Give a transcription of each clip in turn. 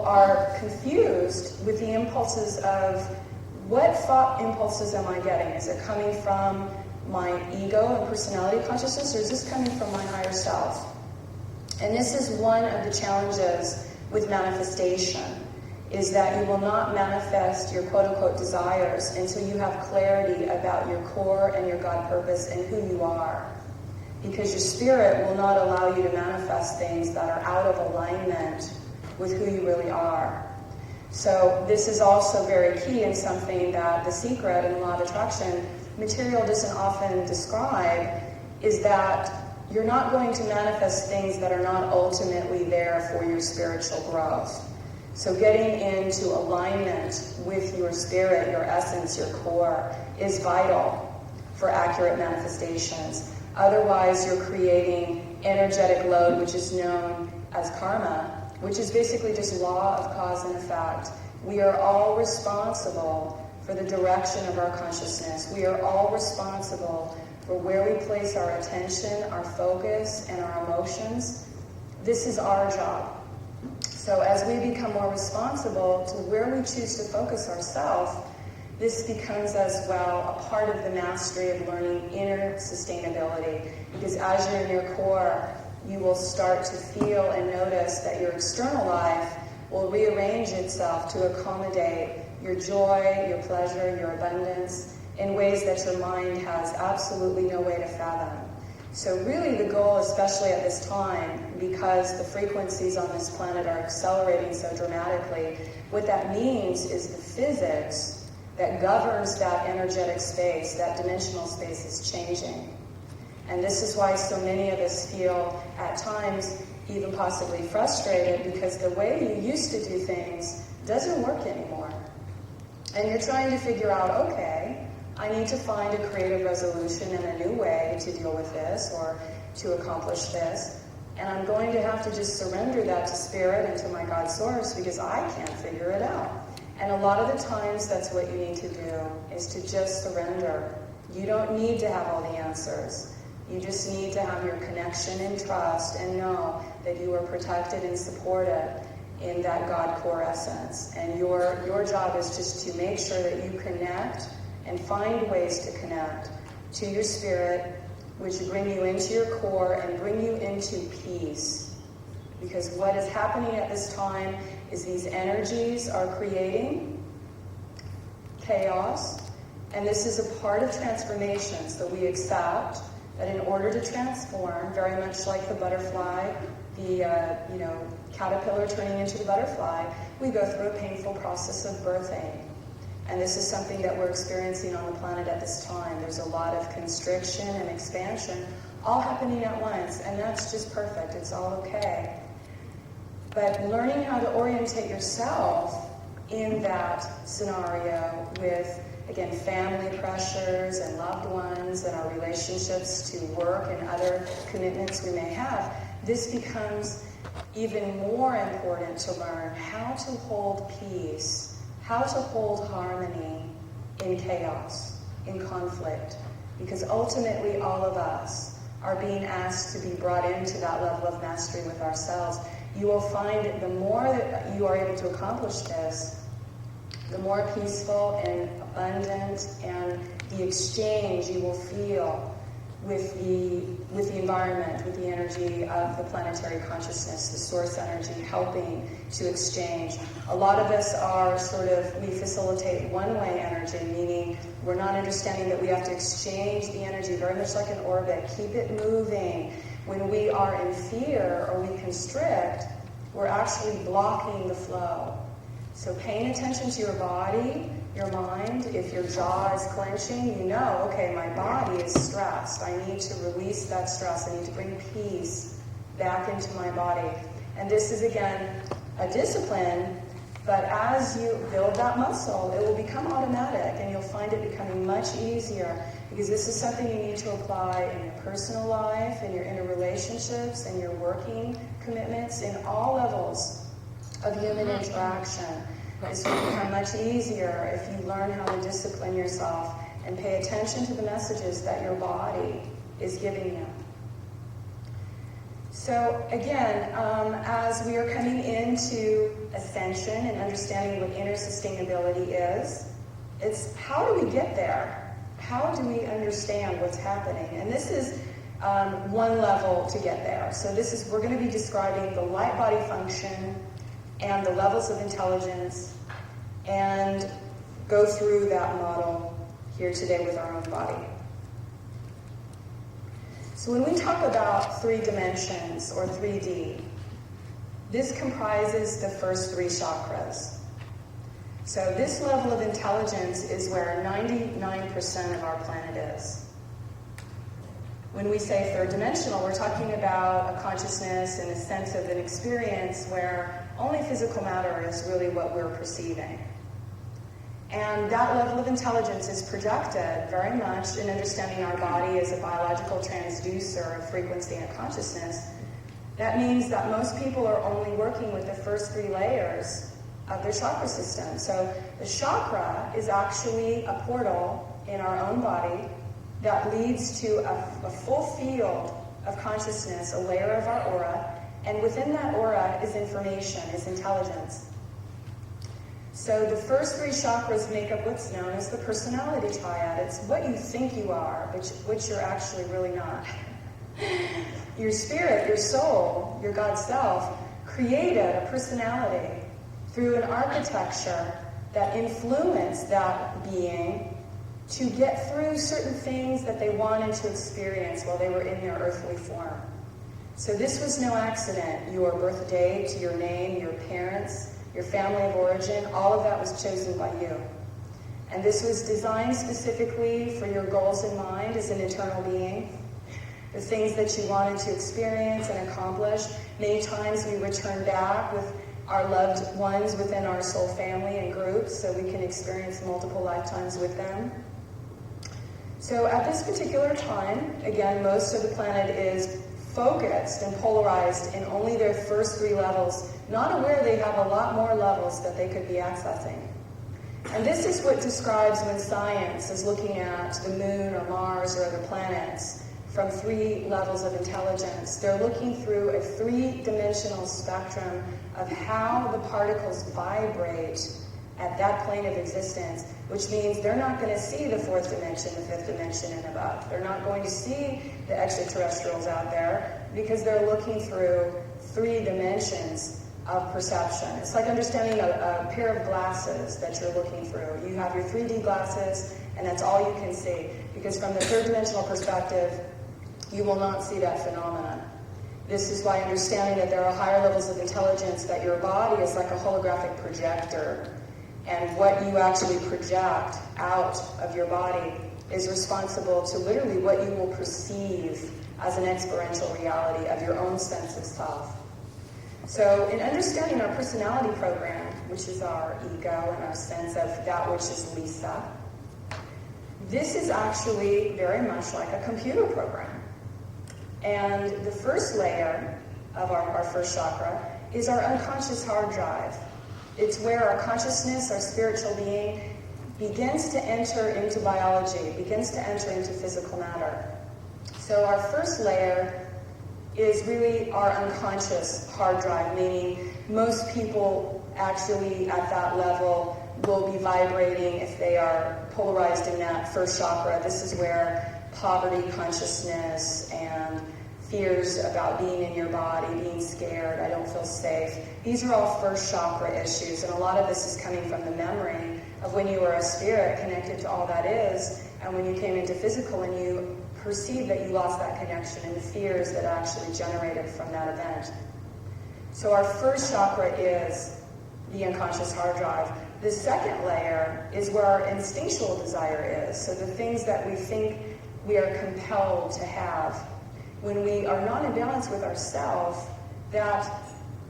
are confused with the impulses of, what thought impulses am I getting? Is it coming from my ego and personality consciousness, or is this coming from my higher self? And this is one of the challenges with manifestation, is that you will not manifest your quote-unquote desires until you have clarity about your core and your God purpose and who you are. Because your spirit will not allow you to manifest things that are out of alignment with who you really are. So this is also very key, and something that The Secret and the Law of Attraction material doesn't often describe, is that you're not going to manifest things that are not ultimately there for your spiritual growth. So getting into alignment with your spirit, your essence, your core is vital for accurate manifestations. Otherwise, you're creating energetic load, which is known as karma, which is basically just law of cause and effect. We are all responsible for the direction of our consciousness. We are all responsible for where we place our attention, our focus, and our emotions. This is our job. So as we become more responsible to where we choose to focus ourselves, this becomes as well a part of the mastery of learning inner sustainability. Because as you're in your core, you will start to feel and notice that your external life will rearrange itself to accommodate your joy, your pleasure, your abundance, in ways that your mind has absolutely no way to fathom. So really the goal, especially at this time, because the frequencies on this planet are accelerating so dramatically, what that means is the physics that governs that energetic space, that dimensional space, is changing. And this is why so many of us feel at times even possibly frustrated, because the way you used to do things doesn't work anymore. And you're trying to figure out, okay, I need to find a creative resolution and a new way to deal with this or to accomplish this. And I'm going to have to just surrender that to spirit and to my God source, because I can't figure it out. And a lot of the times that's what you need to do, is to just surrender. You don't need to have all the answers. You just need to have your connection and trust and know that you are protected and supported in that God core essence. And your job is just to make sure that you connect and find ways to connect to your spirit, which bring you into your core and bring you into peace. Because what is happening at this time is these energies are creating chaos, and this is a part of transformation. So we accept that in order to transform, very much like the butterfly, the caterpillar turning into the butterfly, we go through a painful process of birthing. And this is something that we're experiencing on the planet at this time. There's a lot of constriction and expansion all happening at once, and that's just perfect. It's all okay. But learning how to orientate yourself in that scenario with, again, family pressures and loved ones and our relationships to work and other commitments we may have, this becomes even more important to learn how to hold peace, how to hold harmony in chaos, in conflict. Because ultimately all of us are being asked to be brought into that level of mastery with ourselves. You will find that the more that you are able to accomplish this, the more peaceful and abundant and the exchange you will feel with the environment, with the energy of the planetary consciousness, the source energy helping to exchange. A lot of us are we facilitate one-way energy, meaning we're not understanding that we have to exchange the energy very much like an orbit, keep it moving. When we are in fear or we constrict, we're actually blocking the flow. So paying attention to your body, your mind, if your jaw is clenching, you know, okay, my body is stressed. I need to release that stress. I need to bring peace back into my body. And this is, again, a discipline, but as you build that muscle, it will become automatic, and you'll find it becoming much easier, because this is something you need to apply in your personal life, in your interrelationships, in your working commitments, in all levels of human interaction. This will become much easier if you learn how to discipline yourself and pay attention to the messages that your body is giving you. So again, as we are coming into Ascension and understanding what inner sustainability is, it's how do we get there? How do we understand what's happening? And this is one level to get there. So we're going to be describing the light body function and the levels of intelligence and go through that model here today with our own body. So when we talk about 3 dimensions or 3D, this comprises the first 3 chakras. So this level of intelligence is where 99% of our planet is. When we say third dimensional, we're talking about a consciousness and a sense of an experience where only physical matter is really what we're perceiving. And that level of intelligence is projected very much in understanding our body as a biological transducer of frequency and consciousness. That means that most people are only working with the first 3 layers of their chakra system. So the chakra is actually a portal in our own body that leads to a full field of consciousness, a layer of our aura, and within that aura is information, is intelligence. So the first 3 chakras make up what's known as the personality triad. It's what you think you are, which you're actually really not. Your spirit, your soul, your God self, created a personality through an architecture that influenced that being to get through certain things that they wanted to experience while they were in their earthly form. So this was no accident. Your birth date, your name, your parents, your family of origin, all of that was chosen by you. And this was designed specifically for your goals in mind as an eternal being, the things that you wanted to experience and accomplish. Many times we return back with our loved ones within our soul family and groups so we can experience multiple lifetimes with them. So at this particular time, again, most of the planet is focused and polarized in only their first 3 levels, not aware they have a lot more levels that they could be accessing. And this is what describes when science is looking at the moon or Mars or other planets from 3 levels of intelligence. They're looking through a 3-dimensional spectrum of how the particles vibrate at that plane of existence, which means they're not going to see the 4th dimension, the 5th dimension, and above. They're not going to see the extraterrestrials out there because they're looking through 3 dimensions of perception. It's like understanding a pair of glasses that you're looking through. You have your 3D glasses, and that's all you can see, because from the 3rd dimensional perspective, you will not see that phenomenon. This is why understanding that there are higher levels of intelligence, that your body is like a holographic projector, and what you actually project out of your body is responsible to literally what you will perceive as an experiential reality of your own sense of self. So in understanding our personality program, which is our ego and our sense of that which is Lisa, this is actually very much like a computer program. And the first layer of our first chakra is our unconscious hard drive. It's where our consciousness, our spiritual being, begins to enter into biology, begins to enter into physical matter. So our first layer is really our unconscious hard drive, meaning most people actually at that level will be vibrating if they are polarized in that first chakra. This is where poverty consciousness and fears about being in your body, being scared, I don't feel safe. These are all first chakra issues, and a lot of this is coming from the memory of when you were a spirit connected to all that is, and when you came into physical and you perceived that you lost that connection and the fears that actually generated from that event. So our first chakra is the unconscious hard drive. The second layer is where our instinctual desire is, so the things that we think we are compelled to have. When we are not in balance with ourselves, that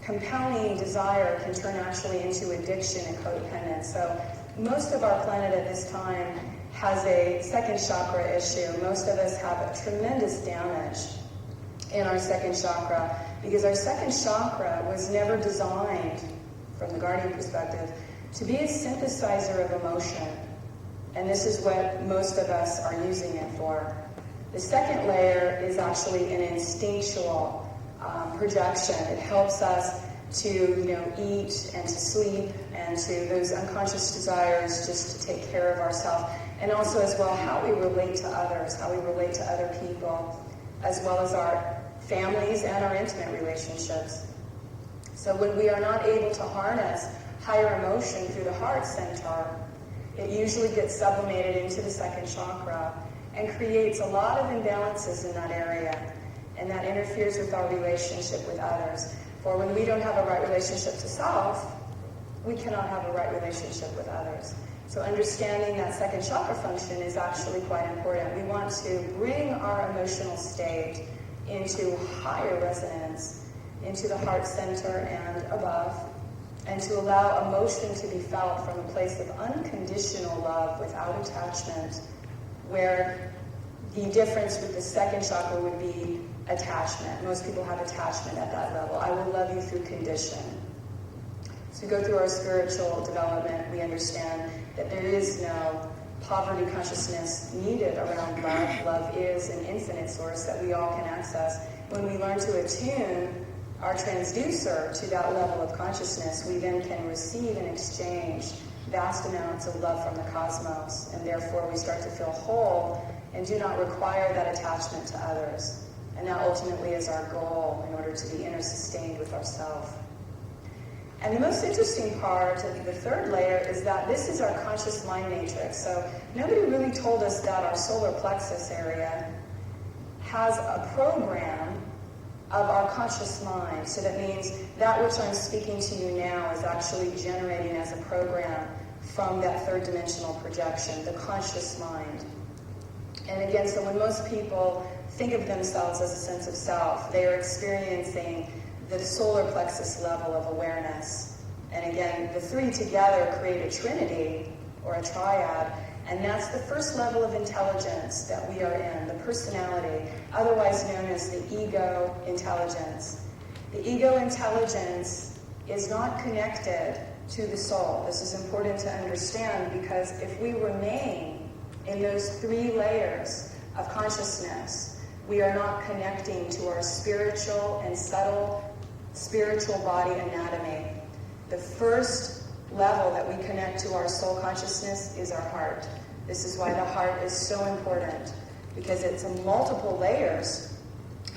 compelling desire can turn actually into addiction and codependence. So most of our planet at this time has a second chakra issue. Most of us have a tremendous damage in our second chakra because our second chakra was never designed, from the guardian perspective, to be a synthesizer of emotion. And this is what most of us are using it for. The second layer is actually an instinctual projection. It helps us to, eat and to sleep and to those unconscious desires just to take care of ourselves. And also as well how we relate to others, how we relate to other people, as well as our families and our intimate relationships. So when we are not able to harness higher emotion through the heart center, it usually gets sublimated into the second chakra and creates a lot of imbalances in that area. And that interferes with our relationship with others. For when we don't have a right relationship to self, we cannot have a right relationship with others. So understanding that second chakra function is actually quite important. We want to bring our emotional state into higher resonance, into the heart center and above, and to allow emotion to be felt from a place of unconditional love without attachment, where the difference with the second chakra would be attachment. Most people have attachment at that level. I will love you through condition. So we go through our spiritual development, we understand that there is no poverty consciousness needed around love. Love is an infinite source that we all can access. When we learn to attune our transducer to that level of consciousness, we then can receive and exchange vast amounts of love from the cosmos, and therefore we start to feel whole and do not require that attachment to others. And that ultimately is our goal in order to be inner-sustained with ourselves. And the most interesting part of the third layer is that this is our conscious mind matrix. So nobody really told us that our solar plexus area has a program of our conscious mind. So that means that which I'm speaking to you now is actually generating as a program from that third dimensional projection, the conscious mind. And again, so when most people think of themselves as a sense of self, they are experiencing the solar plexus level of awareness. And again, the three together create a trinity or a triad, and that's the first level of intelligence that we are in, the personality, otherwise known as the ego intelligence. The ego intelligence is not connected to the soul. This is important to understand, because if we remain in those three layers of consciousness, we are not connecting to our spiritual and subtle spiritual body anatomy. The first level that we connect to our soul consciousness is our heart. This is why the heart is so important, because it's multiple layers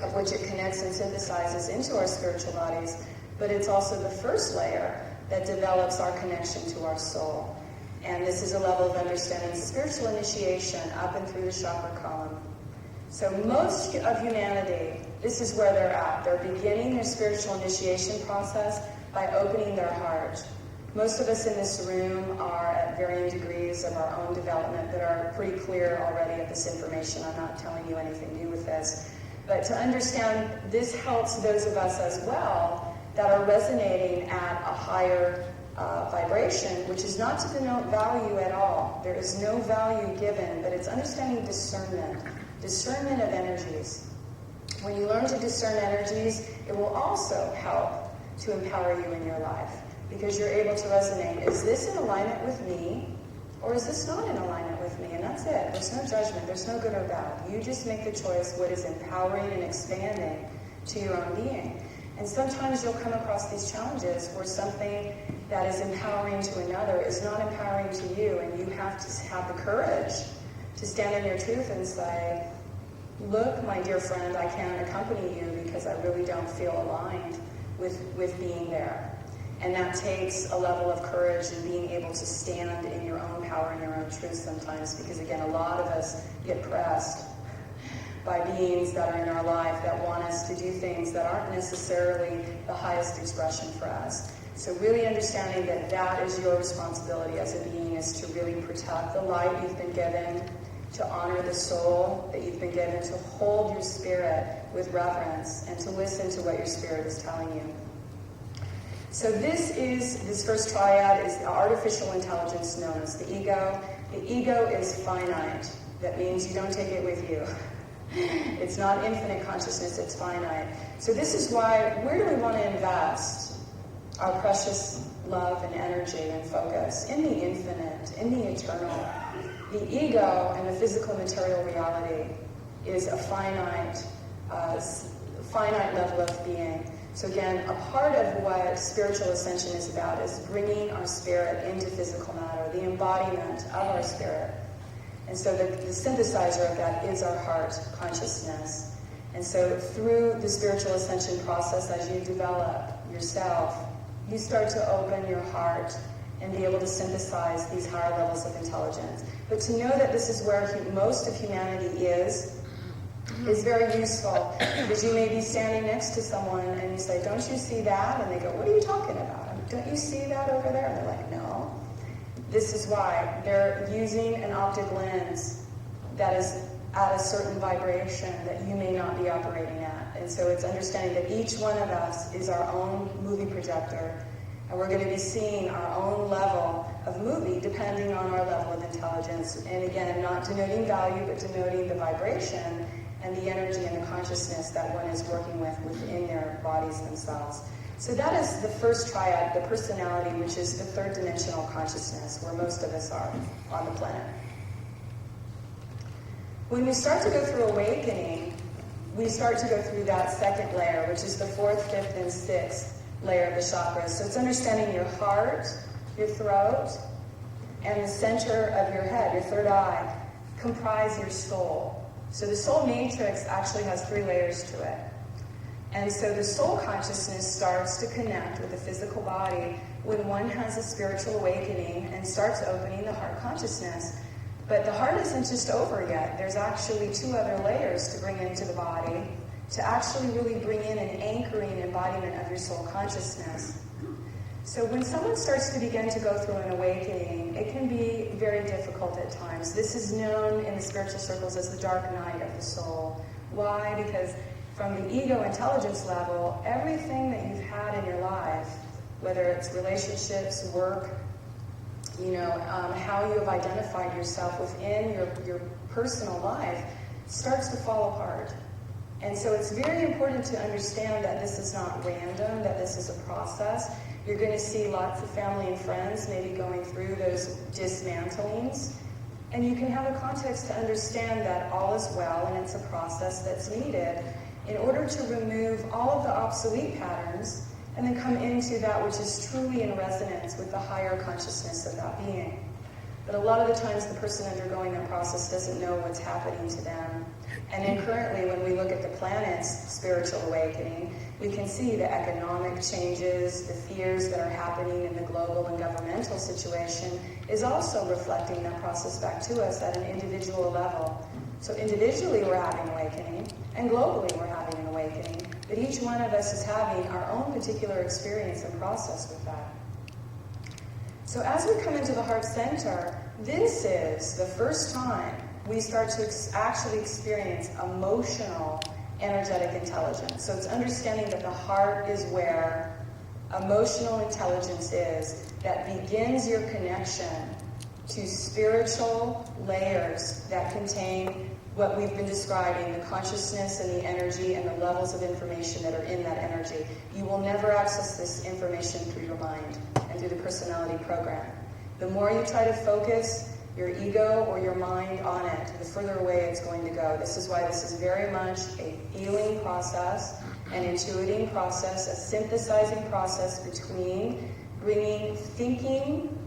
of which it connects and synthesizes into our spiritual bodies, but it's also the first layer that develops our connection to our soul. And this is a level of understanding spiritual initiation up and through the chakra column. So most of humanity, this is where they're at. They're beginning their spiritual initiation process by opening their heart. Most of us in this room are at varying degrees of our own development that are pretty clear already of this information. I'm not telling you anything new with this. But to understand, this helps those of us as well that are resonating at a higher vibration, which is not to denote value at all. There is no value given, but it's understanding discernment of energies. When you learn to discern energies, it will also help to empower you in your life, because you're able to resonate. Is this in alignment with me, or is this not in alignment with me? And that's it. There's no judgment. There's no good or bad. You just make the choice what is empowering and expanding to your own being. And sometimes you'll come across these challenges where something that is empowering to another is not empowering to you, and you have to have the courage to stand in your truth and say, look, my dear friend, I can't accompany you because I really don't feel aligned with being there. And that takes a level of courage and being able to stand in your own power and your own truth sometimes, because again, a lot of us get pressed by beings that are in our life that want us to do things that aren't necessarily the highest expression for us. So really understanding that that is your responsibility as a being, is to really protect the light you've been given, to honor the soul that you've been given, to hold your spirit with reverence, and to listen to what your spirit is telling you. So this first triad is the artificial intelligence known as the ego. The ego is finite. That means you don't take it with you. It's not infinite consciousness, it's finite. So this is why, where do we want to invest our precious love and energy and focus? In the infinite, in the eternal. The ego and the physical material reality is a finite finite level of being. So again, a part of what spiritual ascension is about is bringing our spirit into physical matter, the embodiment of our spirit. And so the synthesizer of that is our heart consciousness. And so through the spiritual ascension process, as you develop yourself, you start to open your heart and be able to synthesize these higher levels of intelligence. But to know that this is where most of humanity is very useful, because you may be standing next to someone and you say, don't you see that? And they go, what are you talking about? Don't you see that over there? And they're like, no. This is why they're using an optic lens that is at a certain vibration that you may not be operating at. And so it's understanding that each one of us is our own movie projector, and we're going to be seeing our own level of movie depending on our level of intelligence. And again, not denoting value, but denoting the vibration and the energy and the consciousness that one is working with within their bodies themselves. So that is the first triad, the personality, which is the third dimensional consciousness, where most of us are on the planet. When we start to go through awakening, we start to go through that second layer, which is the fourth, fifth, and sixth layer of the chakras. So it's understanding your heart, your throat, and the center of your head, your third eye, comprise your soul. So the soul matrix actually has 3 layers to it. And so the soul consciousness starts to connect with the physical body when one has a spiritual awakening and starts opening the heart consciousness. But the heart isn't just over yet. There's actually 2 other layers to bring into the body to actually really bring in an anchoring embodiment of your soul consciousness. So when someone starts to begin to go through an awakening, it can be very difficult at times. This is known in the spiritual circles as the dark night of the soul. Why? Because from the ego intelligence level, everything that you've had in your life, whether it's relationships, work, how you have identified yourself within your personal life, starts to fall apart. And so it's very important to understand that this is not random, that this is a process. You're going to see lots of family and friends maybe going through those dismantlings. And you can have a context to understand that all is well and it's a process that's needed in order to remove all of the obsolete patterns and then come into that which is truly in resonance with the higher consciousness of that being. But a lot of the times the person undergoing that process doesn't know what's happening to them. And then currently, when we look at the planet's spiritual awakening, we can see the economic changes, the fears that are happening in the global and governmental situation is also reflecting that process back to us at an individual level. So individually we're having awakening, and globally we're having an awakening, but each one of us is having our own particular experience and process with that. So as we come into the heart center, this is the first time we start to actually experience emotional, energetic intelligence. So it's understanding that the heart is where emotional intelligence is, that begins your connection to spiritual layers that contain what we've been describing, the consciousness and the energy and the levels of information that are in that energy. You will never access this information through your mind and through the personality program. The more you try to focus your ego or your mind on it, the further away it's going to go. This is why this is very much a feeling process, an intuiting process, a synthesizing process between bringing thinking,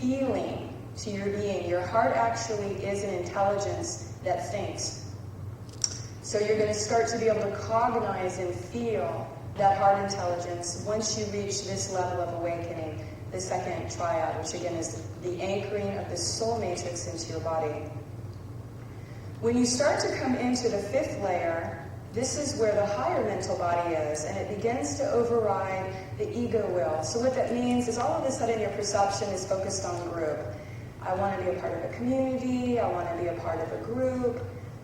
feeling to your being. Your heart actually is an intelligence that thinks. So you're going to start to be able to cognize and feel that heart intelligence once you reach this level of awakening, the second triad, which again is the anchoring of the soul matrix into your body. When you start to come into the fifth layer, this is where the higher mental body is, and it begins to override the ego will. So what that means is all of a sudden your perception is focused on the group. I want to be a part of a community, I want to be a part of a group.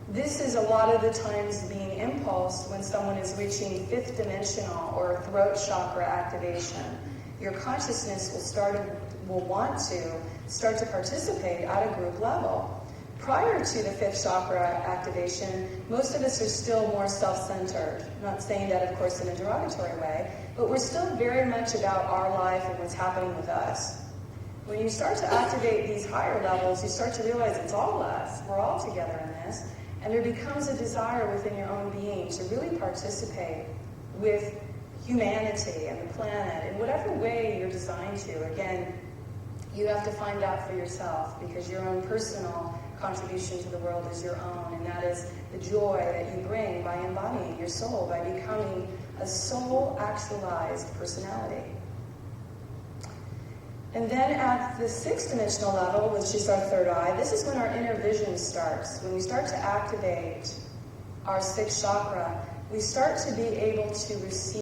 This is a lot of the times being impulsed when someone is reaching fifth dimensional or throat chakra activation. Your consciousness will want to start to participate at a group level. Prior to the fifth chakra activation, most of us are still more self-centered. I'm not saying that, of course, in a derogatory way, but we're still very much about our life and what's happening with us. When you start to activate these higher levels, you start to realize it's all us. We're all together in this. And there becomes a desire within your own being to really participate with humanity and the planet in whatever way you're designed to. Again, you have to find out for yourself, because your own personal contribution to the world is your own, and that is the joy that you bring by embodying your soul, by becoming a soul-actualized personality. And then at the 6th dimensional level, which is our third eye, this is when our inner vision starts. When we start to activate our 6th chakra, we start to be able to receive